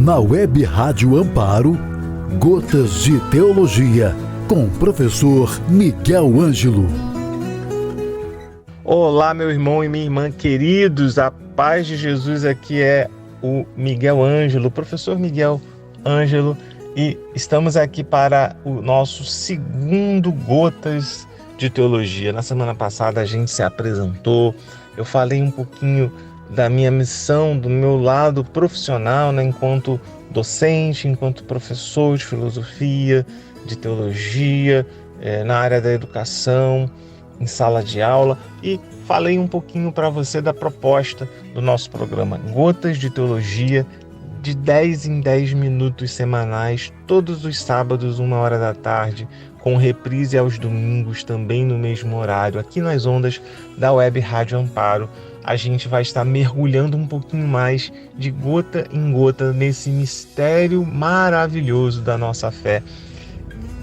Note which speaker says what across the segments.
Speaker 1: Na Web Rádio Amparo, Gotas de Teologia, com o professor Miguel Ângelo.
Speaker 2: Olá, meu irmão e minha irmã queridos, a paz de Jesus. Aqui é o Miguel Ângelo, professor Miguel Ângelo, e estamos aqui para o nosso segundo Gotas de Teologia. Na semana passada a gente se apresentou, eu falei um pouquinho da minha missão, do meu lado profissional, né, enquanto docente, enquanto professor de filosofia, de teologia, na área da educação, em sala de aula, e falei um pouquinho para você da proposta do nosso programa Gotas de Teologia, de 10 em 10 minutos semanais, todos os sábados, 1h da tarde, com reprise aos domingos, também no mesmo horário, aqui nas ondas da Web Rádio Amparo. A gente vai estar mergulhando um pouquinho mais, de gota em gota, nesse mistério maravilhoso da nossa fé,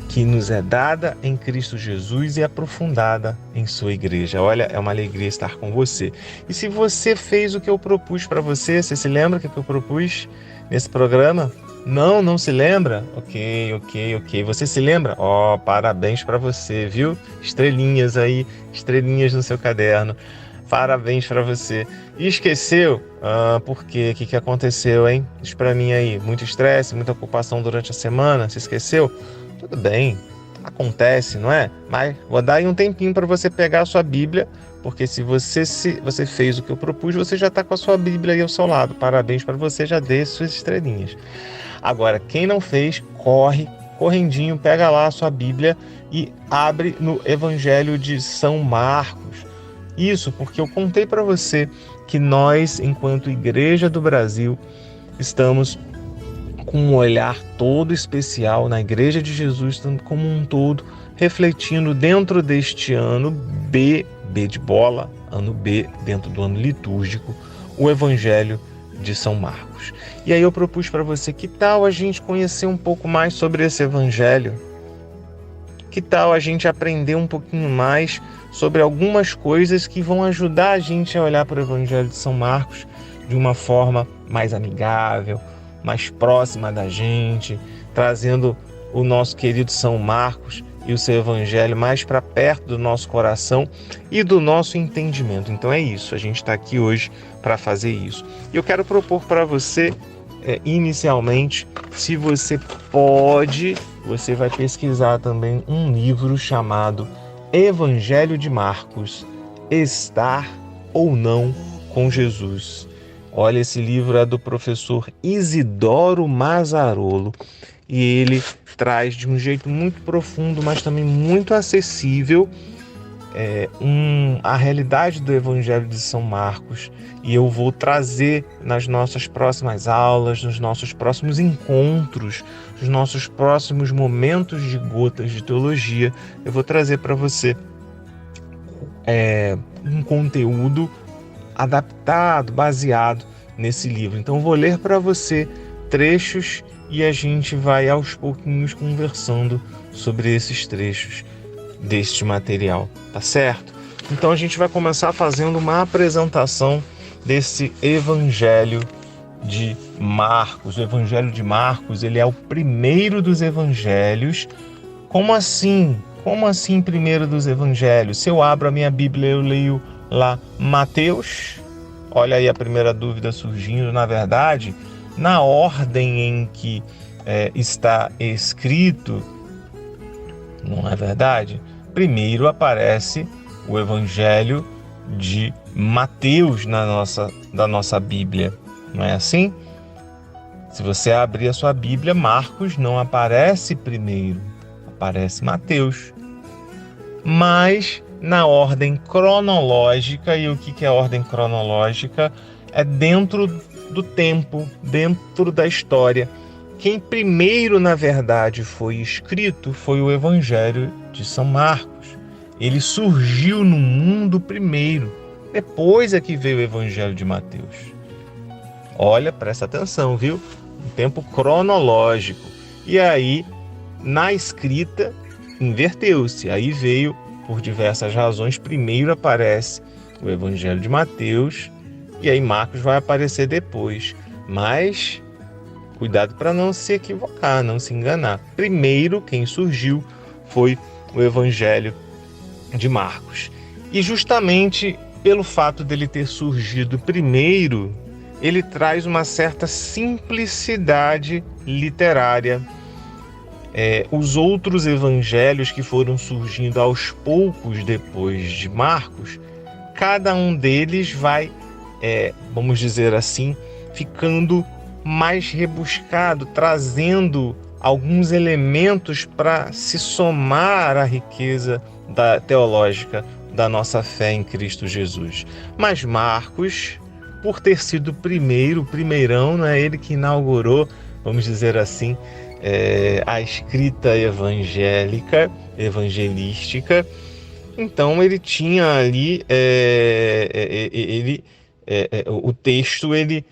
Speaker 2: que nos é dada em Cristo Jesus e aprofundada em sua igreja. Olha, é uma alegria estar com você. E se você fez o que eu propus para você, você se lembra o que eu propus nesse programa? Não se lembra? Ok. Você se lembra? Parabéns para você, viu? Estrelinhas aí, estrelinhas no seu caderno. Parabéns para você. E esqueceu? Por quê? O que aconteceu, hein? Diz para mim aí. Muito estresse, muita ocupação durante a semana? Você esqueceu? Tudo bem, acontece, não é? Mas vou dar aí um tempinho para você pegar a sua Bíblia, porque se você fez o que eu propus, você já está com a sua Bíblia aí ao seu lado. Parabéns para você, já dê suas estrelinhas. Agora, quem não fez, correndinho, pega lá a sua Bíblia e abre no Evangelho de São Marcos. Isso porque eu contei para você que nós, enquanto Igreja do Brasil, estamos com um olhar todo especial na Igreja de Jesus como um todo, refletindo dentro deste ano B de bola, ano B, dentro do ano litúrgico, o Evangelho de São Marcos. E aí eu propus para você, que tal a gente conhecer um pouco mais sobre esse Evangelho? Que tal a gente aprender um pouquinho mais sobre algumas coisas que vão ajudar a gente a olhar para o Evangelho de São Marcos de uma forma mais amigável, mais próxima da gente, trazendo o nosso querido São Marcos e o seu Evangelho mais para perto do nosso coração e do nosso entendimento. Então é isso, a gente está aqui hoje para fazer isso. E eu quero propor para você, inicialmente, se você pode, você vai pesquisar também um livro chamado Evangelho de Marcos, Estar ou Não com Jesus. Olha, esse livro é do professor Isidoro Mazarolo e ele traz de um jeito muito profundo, mas também muito acessível, a realidade do Evangelho de São Marcos. E eu vou trazer nas nossas próximas aulas, nos nossos próximos encontros, nos nossos próximos momentos de Gotas de Teologia, eu vou trazer para você um conteúdo adaptado, baseado nesse livro. Então eu vou ler para você trechos e a gente vai aos pouquinhos conversando sobre esses trechos deste material, tá certo? Então a gente vai começar fazendo uma apresentação desse Evangelho de Marcos. O Evangelho de Marcos, ele é o primeiro dos evangelhos. Como assim? Como assim primeiro dos evangelhos? Se eu abro a minha Bíblia, eu leio lá Mateus. Olha aí a primeira dúvida surgindo. Na verdade, na ordem em que está escrito, não é verdade? Primeiro aparece o Evangelho de Mateus da nossa Bíblia, não é assim? Se você abrir a sua Bíblia, Marcos não aparece primeiro, aparece Mateus. Mas na ordem cronológica, e o que é a ordem cronológica? É dentro do tempo, dentro da história. Quem primeiro, na verdade, foi escrito foi o Evangelho de São Marcos. Ele surgiu no mundo primeiro, depois é que veio o Evangelho de Mateus. Olha, presta atenção, viu? Um tempo cronológico. E aí, na escrita, inverteu-se. Aí veio, por diversas razões, primeiro aparece o Evangelho de Mateus, e aí Marcos vai aparecer depois. Mas Cuidado para não se equivocar, não se enganar. Primeiro, quem surgiu foi o Evangelho de Marcos. E justamente pelo fato dele ter surgido primeiro, ele traz uma certa simplicidade literária. Os outros evangelhos que foram surgindo aos poucos depois de Marcos, cada um deles vai, vamos dizer assim, ficando mais rebuscado, trazendo alguns elementos para se somar à riqueza teológica da nossa fé em Cristo Jesus. Mas Marcos, por ter sido o primeirão, não é ele que inaugurou, vamos dizer assim, a escrita evangelística. Então ele tinha ali o texto, ele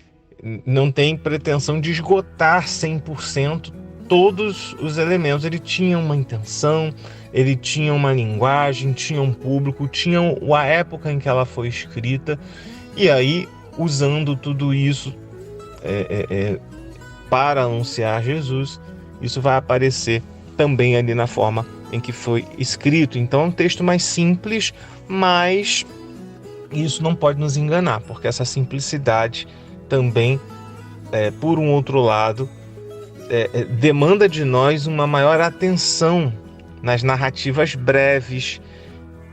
Speaker 2: não tem pretensão de esgotar 100% todos os elementos. Ele tinha uma intenção, ele tinha uma linguagem, tinha um público, tinha a época em que ela foi escrita, e aí, usando tudo isso para anunciar Jesus, isso vai aparecer também ali na forma em que foi escrito. Então é um texto mais simples, mas isso não pode nos enganar, porque essa simplicidade também, por um outro lado, demanda de nós uma maior atenção nas narrativas breves,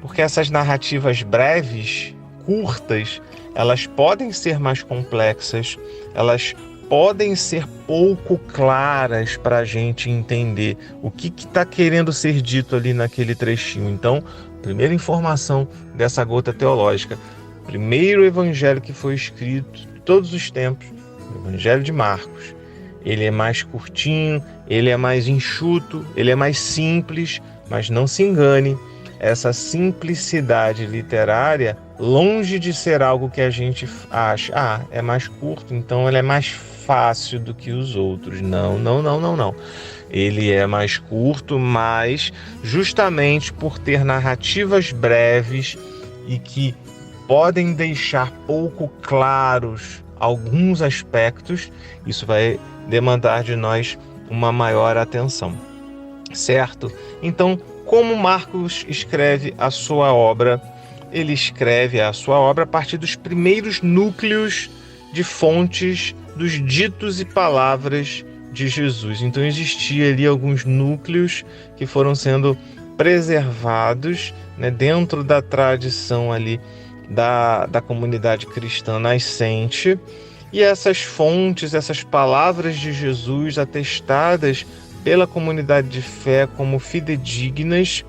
Speaker 2: porque essas narrativas breves, curtas, elas podem ser mais complexas, elas podem ser pouco claras para a gente entender o que está querendo ser dito ali naquele trechinho. Então, primeira informação dessa gota teológica, primeiro evangelho que foi escrito de todos os tempos, o Evangelho de Marcos. Ele é mais curtinho, ele é mais enxuto, ele é mais simples, mas não se engane, essa simplicidade literária, longe de ser algo que a gente acha, é mais curto, então ele é mais fácil do que os outros. Não. Ele é mais curto, mas justamente por ter narrativas breves e que podem deixar pouco claros alguns aspectos, isso vai demandar de nós uma maior atenção, certo? Então, como Marcos escreve a sua obra? Ele escreve a sua obra a partir dos primeiros núcleos de fontes dos ditos e palavras de Jesus. Então, existia ali alguns núcleos que foram sendo preservados, né, dentro da tradição ali da comunidade cristã nascente, e essas fontes, essas palavras de Jesus atestadas pela comunidade de fé como fidedignas,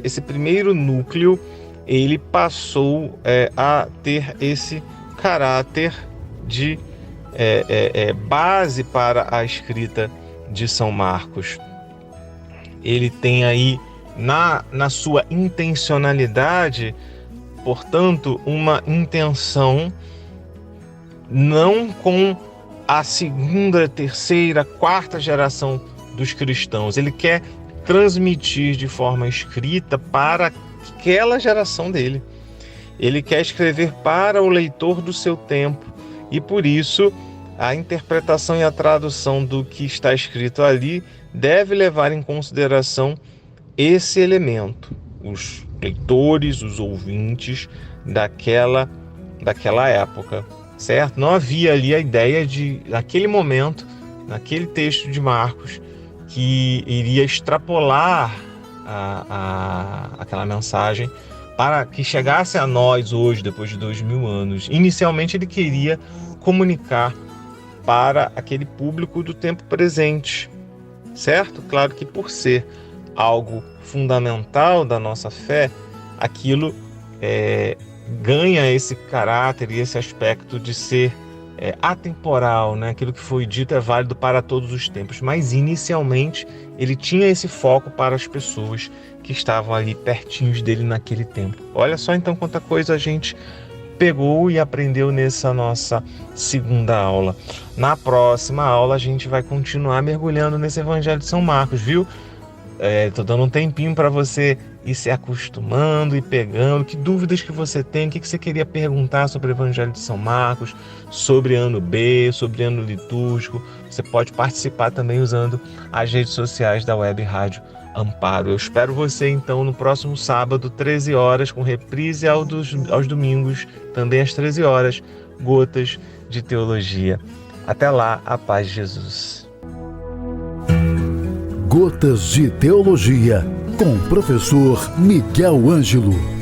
Speaker 2: esse primeiro núcleo, ele passou a ter esse caráter de base para a escrita de São Marcos. Ele tem aí na sua intencionalidade, portanto, uma intenção não com a segunda, terceira, quarta geração dos cristãos. Ele quer transmitir de forma escrita para aquela geração dele. Ele quer escrever para o leitor do seu tempo, e por isso a interpretação e a tradução do que está escrito ali deve levar em consideração esse elemento, os leitores, os ouvintes daquela época, certo? Não havia ali a ideia de, naquele momento, naquele texto de Marcos, que iria extrapolar aquela mensagem para que chegasse a nós hoje, depois de 2000 anos. Inicialmente ele queria comunicar para aquele público do tempo presente, certo? Claro que por ser algo fundamental da nossa fé, aquilo ganha esse caráter e esse aspecto de ser atemporal, né? Aquilo que foi dito é válido para todos os tempos, mas inicialmente ele tinha esse foco para as pessoas que estavam ali pertinhos dele naquele tempo. Olha só então quanta coisa a gente pegou e aprendeu nessa nossa segunda aula. Na próxima aula a gente vai continuar mergulhando nesse Evangelho de São Marcos, viu? Tô dando um tempinho para você ir se acostumando e pegando. Que dúvidas que você tem? O que você queria perguntar sobre o Evangelho de São Marcos, sobre ano B, sobre ano litúrgico? Você pode participar também usando as redes sociais da Web Rádio Amparo. Eu espero você então no próximo sábado, 13 horas, com reprise aos domingos, também às 13 horas, Gotas de Teologia. Até lá, a paz de Jesus.
Speaker 1: Gotas de Teologia, com o professor Miguel Ângelo.